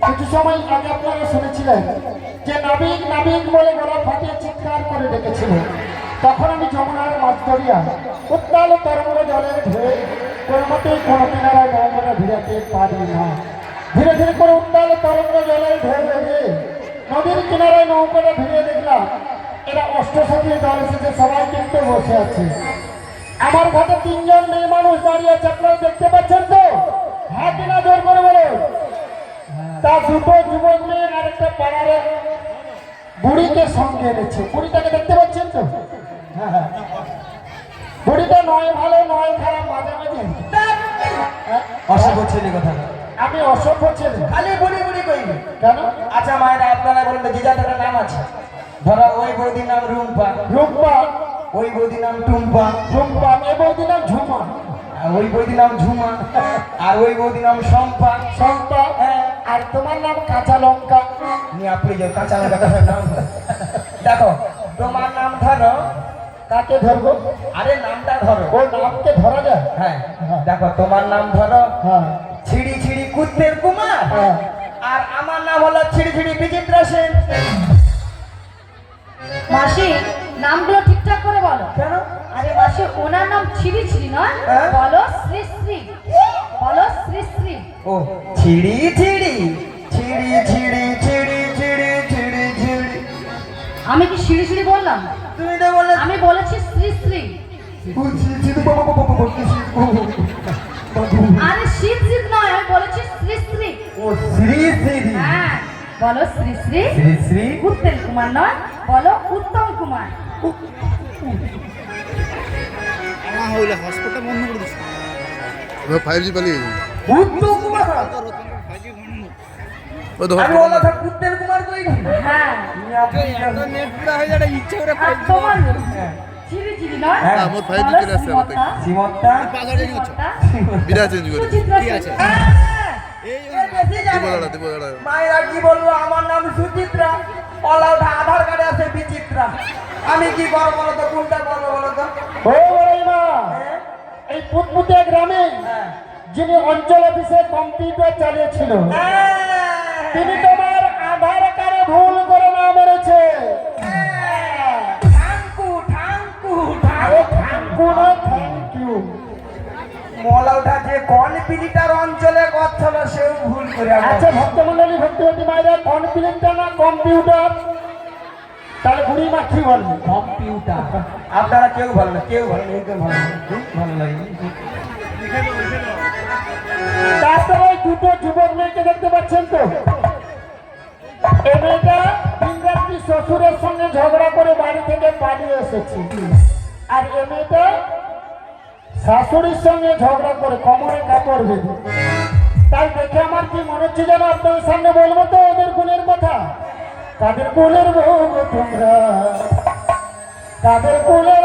কিছু সময় আগে আপনারা শুনেছিলেন যে নাবিক নাবিক বলে গলা ফাটিয়ে চিৎকার করে ডেকেছিল। তখন আমি যমুনার মাছ ধরিয়া উত্তাল তরঙ্গ জলের ঢেউ কোনো মতেই কোনো কিনারায় নৌকাটা ভিড়াতে পারি না। ধীরে ধীরে করে উত্তাল তরঙ্গ জলের ঢেউ লেগে নদীর কিনারায় নৌকাটা ভিড়িয়ে দেখলাম এরা অষ্টসাথী দল এসেছে, সবাই কিন্তু বসে আছে। আমার ঘাটে তিনজন মেয়ে মানুষ দাঁড়িয়ে আছে, আপনারা দেখতে পাচ্ছেন তো? হাত না জোর করে বলে। তার দুটো যুবক মেয়ে আর একটা পাড়ার বুড়িকে সঙ্গে এনেছে। বুড়িটাকে দেখতে পাচ্ছেন তো? বুড়িটা নয় ভালো নয় খারাপ, মাঝামাঝি। অসভ্য ছেলে কথা। আমি অসভ্য ছেলে? খালি বুড়ি বুড়ি কইবে কেন? আচ্ছা মায়েরা আপনারা বলুন যে যাদের নাম আছে, ধরো ওই বৌদির নাম রুম্পা, রূপা। ওই বৌদির নাম টুম্পা, টুম্পা। এ বৌদির নাম ঝুমা, ওই বৌদির নাম ঝুমা, আর ওই বৌদির নাম শম্পা। শম্পা। আর তোমার নাম কাঁচা লঙ্কা। নিয়ে আপনি যে কাঁচা লঙ্কা নাম দেখো, তোমার নাম ধরো। কাকে ধরবো? আরে নামটা ধরো। ওর নামকে ধরা যায়? হ্যাঁ দেখো, তোমার নাম ধরো হ্যাঁ ছিড়ি ছিড়ি কুত্তের কুমার, হ্যাঁ। আর আমার নাম হলো ছিড়ি ছিড়ি বিচিত্রা সেন। মাসি নামগুলো ঠিকঠাক করে বলো। কেন? আরে মাসি ওনার নাম ছিড়ি ছিড়ি নয়, হ্যাঁ? বলো শ্রী শ্রী, বলো শ্রী শ্রী। ও ছিড়ি ছিড়ি ছিড়ি ছিড়ি ছিড়ি ছিড়ি ছিড়ি ছিড়ি। আমি কি সিঁড়ি সিঁড়ি বললাম? তুমি তো বলে আমি বলেছি শ্রী শ্রী। আরে শীত শীত নয়, আমি বলেছি শ্রী শ্রী। ও শ্রী শ্রী। হ্যাঁ বলো শ্রী শ্রী। শ্রী শ্রী উত্তম কুমার নয়, বলো উত্তম কুমার। হসপিটাল বন্ধ করে দিচ্ছে 5G পালিয়ে উত্তম কুমার। আমি বলা থাক কুত্তের কুমার কই। হ্যাঁ নেট পুরা হয়ে যাবে ইচ্ছা করে আর তোমার ছিড়ি ছিড়ি নয়, হ্যাঁ, মোট 5G বলো চলে আসছে আমাদের। শ্রীমতা, সীমত্তা পাগল হয়ে গেছে শ্রীমতা, বিরা চেঞ্জ করে সুচিত্রা কি সেন। আছে এই বেশি জানে। দেবো দাঁড়া মায়েরা কি বলবো, আমার নাম সুচিত্রা, অলাউটা আধার কার্ডে আছে বিচিত্রা। আমি কি করবো বলো তো, কোনটা করবো বলো তো? ও বড়াইমা, হ্যাঁ? এই পুতপুতিয়া গ্রামে হ্যাঁ। যিনি অঞ্চল অফিসে কম্পিউটার চালিয়েছিল, তিনি তোমার আধার কার্ডে ভুল করে নাম এনেছে। ঠাঙ্কু ঠাঙ্কু আরে থ্যাংকু না, থ্যাংক ইউ। মলাউটা যে কনপিলিটার অঞ্চলে কথা হলো সেও ভুল করে আচ্ছা ভক্তমন্ডলী ভক্তিবতী মায়েরা, কম্পিউটার না কম্পিউটার? মুড়ি মাখি বলে। কম্পিউটার। আপনারা কেউ ভালো না, কেউ ভালো না, একদম ভালো না, খুব ভালো লাগে। তারপরে ওই দুটো যুবক মেয়েকে দেখতে পাচ্ছেন তো, এই মেয়েটা দিনরাত্রি শ্বশুরের সঙ্গে ঝগড়া করে বাড়ি থেকে পালিয়ে এসেছে, আর এই মেয়েটা শাশুড়ির সঙ্গে ঝগড়া করে কোমরে কাপড় বেঁধে। তাই দেখে আমার কি মনে হচ্ছে যেন আপনাদের সামনে বলবো তো ওদের গুণের কথা। কাদের কুলের বউ গো তোমরা, কাদের কুলের